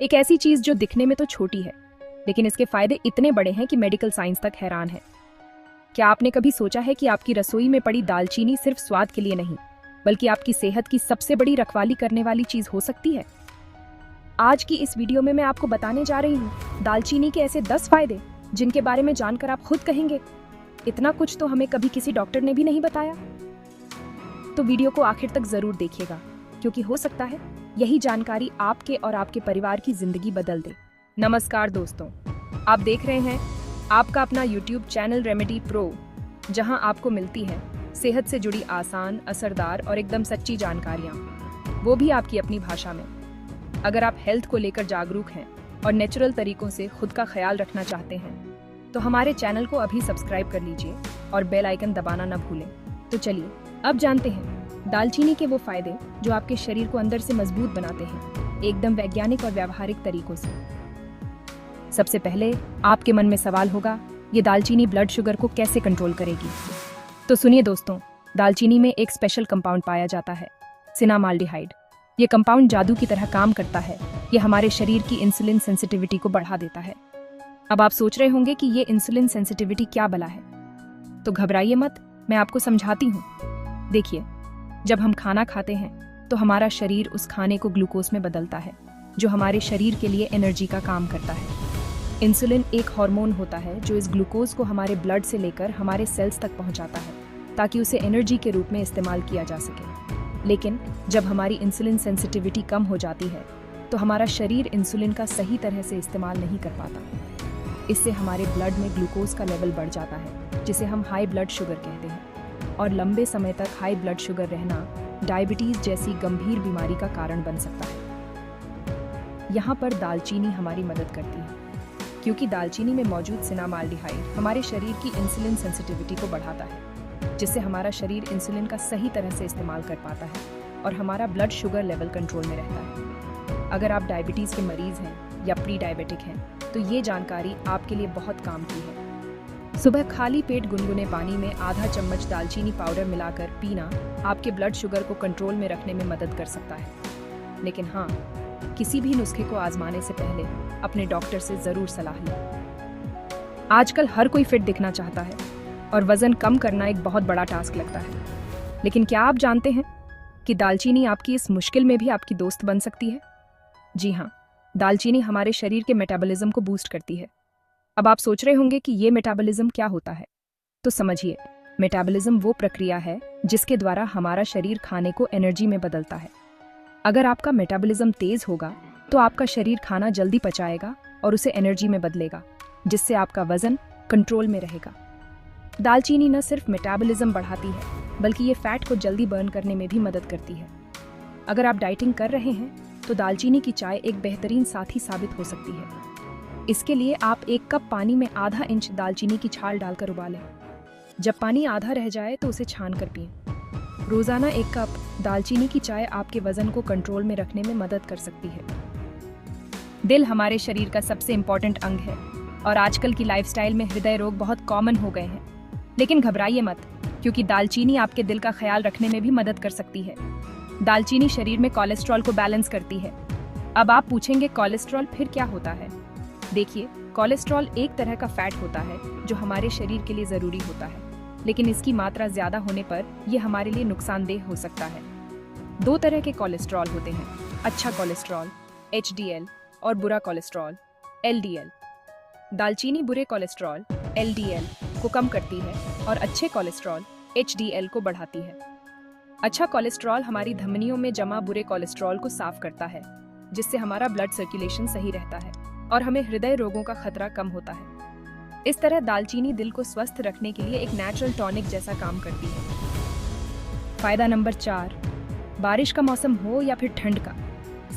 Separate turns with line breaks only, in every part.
एक ऐसी चीज जो दिखने में तो छोटी है, लेकिन इसके फायदे इतने बड़े हैं कि मेडिकल साइंस तक हैरान है। क्या आपने कभी सोचा है कि आपकी रसोई में पड़ी दालचीनी सिर्फ स्वाद के लिए नहीं, बल्कि आपकी सेहत की सबसे बड़ी रखवाली करने वाली चीज हो सकती है? आज की इस वीडियो में मैं आपको बताने जा रही हूँ दालचीनी के ऐसे 10 फायदे जिनके बारे में जानकर आप खुद कहेंगे, इतना कुछ तो हमें कभी किसी डॉक्टर ने भी नहीं बताया। तो वीडियो को आखिर तक जरूर देखिएगा, क्योंकि हो सकता है यही जानकारी आपके और आपके परिवार की जिंदगी बदल दे। नमस्कार दोस्तों, आप देख रहे हैं आपका अपना YouTube चैनल रेमेडी प्रो, जहां आपको मिलती है सेहत से जुड़ी आसान, असरदार और एकदम सच्ची जानकारियां, वो भी आपकी अपनी भाषा में। अगर आप हेल्थ को लेकर जागरूक हैं और नेचुरल तरीकों से खुद का ख्याल रखना चाहते हैं, तो हमारे चैनल को अभी सब्सक्राइब कर लीजिए और बेल आइकन दबाना न भूलें। तो चलिए अब जानते हैं दालचीनी के वो फायदे जो आपके शरीर को अंदर से मजबूत बनाते हैं, एकदम वैज्ञानिक और व्यावहारिक तरीकों से। सबसे पहले आपके मन में सवाल होगा, ये दालचीनी ब्लड शुगर को कैसे कंट्रोल करेगी? तो सुनिए दोस्तों, दालचीनी में एक स्पेशल कंपाउंड पाया जाता है, सिनामाल्डिहाइड। ये कंपाउंड जादू की तरह काम करता है। ये हमारे शरीर की इंसुलिन सेंसिटिविटी को बढ़ा देता है। अब आप सोच रहे होंगे कि ये इंसुलिन सेंसिटिविटी क्या बला है, तो घबराइए मत, मैं आपको समझाती हूँ। देखिए, जब हम खाना खाते हैं तो हमारा शरीर उस खाने को ग्लूकोज में बदलता है, जो हमारे शरीर के लिए एनर्जी का काम करता है। इंसुलिन एक हार्मोन होता है जो इस ग्लूकोज को हमारे ब्लड से लेकर हमारे सेल्स तक पहुंचाता है, ताकि उसे एनर्जी के रूप में इस्तेमाल किया जा सके। लेकिन जब हमारी इंसुलिन सेंसिटिविटी कम हो जाती है, तो हमारा शरीर इंसुलिन का सही तरह से इस्तेमाल नहीं कर पाता। इससे हमारे ब्लड में ग्लूकोज का लेवल बढ़ जाता है, जिसे हम हाई ब्लड शुगर कहते हैं। और लंबे समय तक हाई ब्लड शुगर रहना डायबिटीज जैसी गंभीर बीमारी का कारण बन सकता है। यहाँ पर दालचीनी हमारी मदद करती है, क्योंकि दालचीनी में मौजूद सिनामाल्डिहाइड हमारे शरीर की इंसुलिन सेंसिटिविटी को बढ़ाता है, जिससे हमारा शरीर इंसुलिन का सही तरह से इस्तेमाल कर पाता है और हमारा ब्लड शुगर लेवल कंट्रोल में रहता है। अगर आप डायबिटीज के मरीज हैं या प्री डायबिटिक हैं, तो ये जानकारी आपके लिए बहुत काम की है। सुबह खाली पेट गुनगुने पानी में आधा चम्मच दालचीनी पाउडर मिलाकर पीना आपके ब्लड शुगर को कंट्रोल में रखने में मदद कर सकता है। लेकिन हाँ, किसी भी नुस्खे को आजमाने से पहले अपने डॉक्टर से जरूर सलाह लें। आजकल हर कोई फिट दिखना चाहता है और वजन कम करना एक बहुत बड़ा टास्क लगता है। लेकिन क्या आप जानते हैं कि दालचीनी आपकी इस मुश्किल में भी आपकी दोस्त बन सकती है? जी हाँ, दालचीनी हमारे शरीर के मेटाबॉलिज्म को बूस्ट करती है। अब आप सोच रहे होंगे कि ये मेटाबॉलिज्म क्या होता है, तो समझिए, मेटाबॉलिज्म वो प्रक्रिया है जिसके द्वारा हमारा शरीर खाने को एनर्जी में बदलता है। अगर आपका मेटाबॉलिज्म तेज होगा, तो आपका शरीर खाना जल्दी पचाएगा और उसे एनर्जी में बदलेगा, जिससे आपका वजन कंट्रोल में रहेगा। दालचीनी न सिर्फ मेटाबॉलिज्म बढ़ाती है, बल्कि ये फैट को जल्दी बर्न करने में भी मदद करती है। अगर आप डाइटिंग कर रहे हैं, तो दालचीनी की चाय एक बेहतरीन साथी साबित हो सकती है। इसके लिए आप 1 कप पानी में आधा इंच दालचीनी की छाल डालकर उबालें। जब पानी आधा रह जाए तो उसे छान कर पिएं। रोजाना 1 कप दालचीनी की चाय आपके वजन को कंट्रोल में रखने में मदद कर सकती है। दिल हमारे शरीर का सबसे इम्पोर्टेंट अंग है और आजकल की लाइफस्टाइल में हृदय रोग बहुत कॉमन हो गए हैं। लेकिन घबराइए मत, क्योंकि दालचीनी आपके दिल का ख्याल रखने में भी मदद कर सकती है। दालचीनी शरीर में कोलेस्ट्रॉल को बैलेंस करती है। अब आप पूछेंगे, कोलेस्ट्रॉल फिर क्या होता है? देखिए, कोलेस्ट्रॉल एक तरह का फैट होता है जो हमारे शरीर के लिए जरूरी होता है, लेकिन इसकी मात्रा ज्यादा होने पर यह हमारे लिए नुकसानदेह हो सकता है। 2 तरह के कोलेस्ट्रॉल होते हैं, अच्छा कोलेस्ट्रॉल HDL और बुरा कोलेस्ट्रॉल LDL। दालचीनी बुरे कोलेस्ट्रॉल LDL को कम करती है और अच्छे कोलेस्ट्रॉल HDL को बढ़ाती है। अच्छा कोलेस्ट्रॉल हमारी धमनियों में जमा बुरे कोलेस्ट्रॉल को साफ करता है, जिससे हमारा ब्लड सर्कुलेशन सही रहता है और हमें हृदय रोगों का खतरा कम होता है। इस तरह दालचीनी दिल को स्वस्थ रखने के लिए एक नेचुरल टॉनिक जैसा काम करती है। फायदा नंबर 4, बारिश का मौसम हो या फिर ठंड का,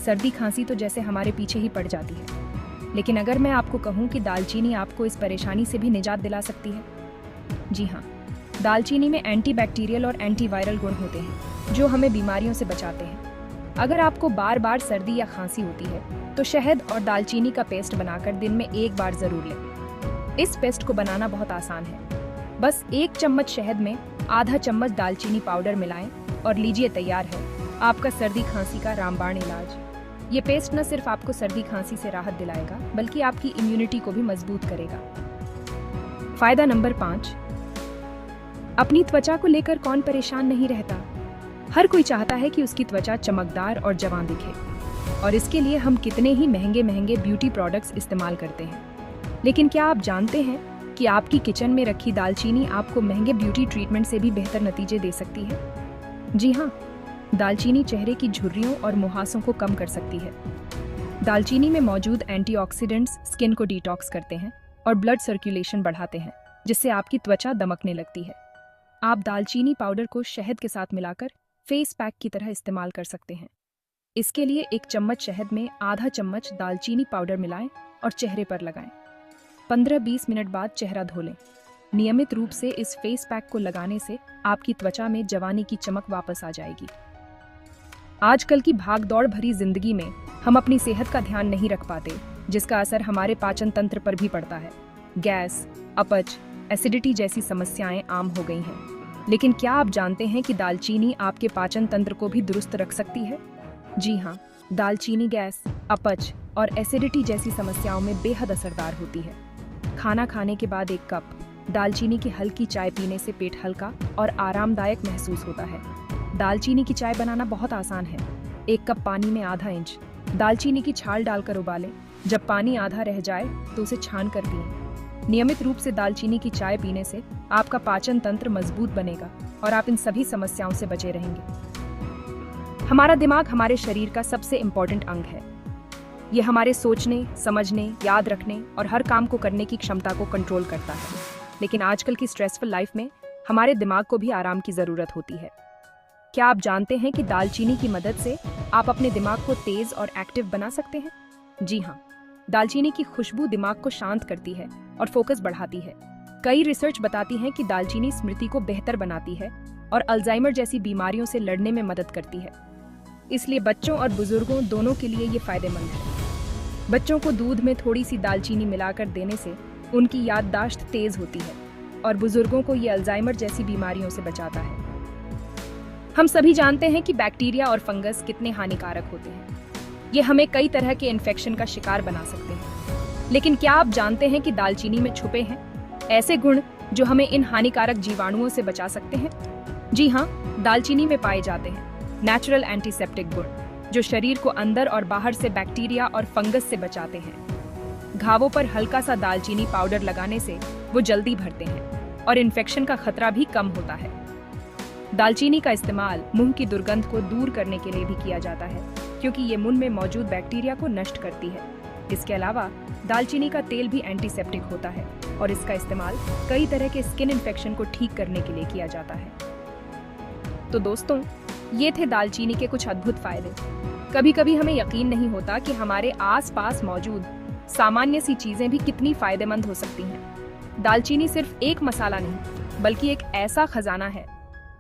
सर्दी खांसी तो जैसे हमारे पीछे ही पड़ जाती है। लेकिन अगर मैं आपको कहूँ कि दालचीनी आपको इस परेशानी से भी निजात दिला सकती है, जी हाँ, दालचीनी में एंटीबैक्टीरियल और एंटीवायरल गुण होते हैं जो हमें बीमारियों से बचाते हैं। अगर आपको बार बार सर्दी या खांसी होती है, तो शहद और दालचीनी का पेस्ट बनाकर दिन में 1 बार जरूर लें। इस पेस्ट को बनाना बहुत आसान है। बस 1 चम्मच शहद में आधा चम्मच दालचीनी पाउडर मिलाएं और लीजिए, तैयार है आपका सर्दी खांसी का रामबाण इलाज। ये पेस्ट न सिर्फ आपको सर्दी खांसी से राहत दिलाएगा बल्कि आपकी इम्यूनिटी को भी मजबूत करेगा। फायदा नंबर 5, अपनी त्वचा को लेकर कौन परेशान नहीं रहता। हर कोई चाहता है कि उसकी त्वचा चमकदार और जवान दिखे, और इसके लिए हम कितने ही महंगे महंगे ब्यूटी प्रोडक्ट्स इस्तेमाल करते हैं। लेकिन क्या आप जानते हैं कि आपकी किचन में रखी दालचीनी आपको महंगे ब्यूटी ट्रीटमेंट से भी बेहतर नतीजे दे सकती है? जी हाँ, दालचीनी चेहरे की झुर्रियों और मुहासों को कम कर सकती है। दालचीनी में मौजूद एंटीऑक्सीडेंट्स स्किन को डिटॉक्स करते हैं और ब्लड सर्कुलेशन बढ़ाते हैं, जिससे आपकी त्वचा दमकने लगती है। आप दालचीनी पाउडर को शहद के साथ मिलाकर फेस पैक की तरह इस्तेमाल कर सकते हैं। इसके लिए 1 चम्मच शहद में आधा चम्मच दालचीनी पाउडर मिलाएं और चेहरे पर लगाएं। 15-20 मिनट बाद चेहरा धो लें। नियमित रूप से इस फेस पैक को लगाने से आपकी त्वचा में जवानी की चमक वापस आ जाएगी। आजकल की भागदौड़ भरी जिंदगी में हम अपनी सेहत का ध्यान नहीं रख पाते, जिसका असर हमारे पाचन तंत्र पर भी पड़ता है। गैस, अपच, एसिडिटी जैसी समस्याएं आम हो गई हैं। लेकिन क्या आप जानते हैं कि दालचीनी आपके पाचन तंत्र को भी दुरुस्त रख सकती है? जी हाँ, दालचीनी गैस, अपच और एसिडिटी जैसी समस्याओं में बेहद असरदार होती है। खाना खाने के बाद 1 कप दालचीनी की हल्की चाय पीने से पेट हल्का और आरामदायक महसूस होता है। दालचीनी की चाय बनाना बहुत आसान है। 1 कप पानी में आधा इंच दालचीनी की छाल डालकर उबालें। जब पानी आधा रह जाए तो उसे छान कर पिएं। नियमित रूप से दालचीनी की चाय पीने से आपका पाचन तंत्र मजबूत बनेगा और आप इन सभी समस्याओं से बचे रहेंगे। हमारा दिमाग हमारे शरीर का सबसे इम्पोर्टेंट अंग है। ये हमारे सोचने, समझने, याद रखने और हर काम को करने की क्षमता को कंट्रोल करता है। लेकिन आजकल की स्ट्रेसफुल लाइफ में हमारे दिमाग को भी आराम की जरूरत होती है। क्या आप जानते हैं कि दालचीनी की मदद से आप अपने दिमाग को तेज और एक्टिव बना सकते हैं? जी हाँ, दालचीनी की खुशबू दिमाग को शांत करती है और फोकस बढ़ाती है। कई रिसर्च बताती हैं कि दालचीनी स्मृति को बेहतर बनाती है और अल्जाइमर जैसी बीमारियों से लड़ने में मदद करती है। इसलिए बच्चों और बुजुर्गों दोनों के लिए ये फायदेमंद है। बच्चों को दूध में थोड़ी सी दालचीनी मिलाकर देने से उनकी याददाश्त तेज होती है और बुजुर्गों को ये अल्जाइमर जैसी बीमारियों से बचाता है। हम सभी जानते हैं कि बैक्टीरिया और फंगस कितने हानिकारक होते हैं। ये हमें कई तरह के इन्फेक्शन का शिकार बना सकते हैं। लेकिन क्या आप जानते हैं कि दालचीनी में छुपे हैं ऐसे गुण जो हमें इन हानिकारक जीवाणुओं से बचा सकते हैं? जी हाँ, दालचीनी में पाए जाते हैं नेचुरल एंटीसेप्टिक गुण, जो शरीर को अंदर और बाहर से बैक्टीरिया और फंगस से बचाते हैं। घावों पर हल्का सा दालचीनी पाउडर लगाने से वो जल्दी भरते हैं और इन्फेक्शन का खतरा भी कम होता है। दालचीनी का इस्तेमाल मुंह की दुर्गंध को दूर करने के लिए भी किया जाता है, क्योंकि ये मुंह में मौजूद बैक्टीरिया को नष्ट करती है। इसके अलावा दालचीनी का तेल भी एंटीसेप्टिक होता है और इसका इस्तेमाल कई तरह के स्किन इन्फेक्शन को ठीक करने के लिए किया जाता है। तो दोस्तों, ये थे दालचीनी के कुछ अद्भुत फायदे। कभी कभी हमें यकीन नहीं होता कि हमारे आसपास मौजूद सामान्य सी चीजें भी कितनी फायदेमंद हो सकती हैं। दालचीनी सिर्फ एक मसाला नहीं, बल्कि एक ऐसा खजाना है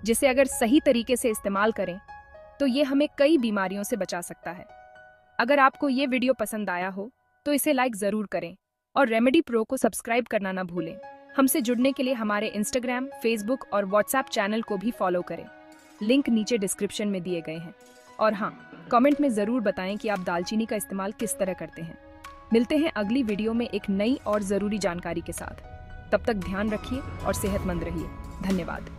जिसे अगर सही तरीके से इस्तेमाल करें तो ये हमें कई बीमारियों से बचा सकता है। अगर आपको ये वीडियो पसंद आया हो तो इसे लाइक जरूर करें और रेमेडी प्रो को सब्सक्राइब करना ना भूलें। हमसे जुड़ने के लिए हमारे इंस्टाग्राम, फेसबुक और व्हाट्सएप चैनल को भी फॉलो करें। लिंक नीचे डिस्क्रिप्शन में दिए गए हैं। और हाँ, कमेंट में जरूर बताएं कि आप दालचीनी का इस्तेमाल किस तरह करते हैं। मिलते हैं अगली वीडियो में एक नई और जरूरी जानकारी के साथ। तब तक ध्यान रखिए और सेहतमंद रहिए। धन्यवाद।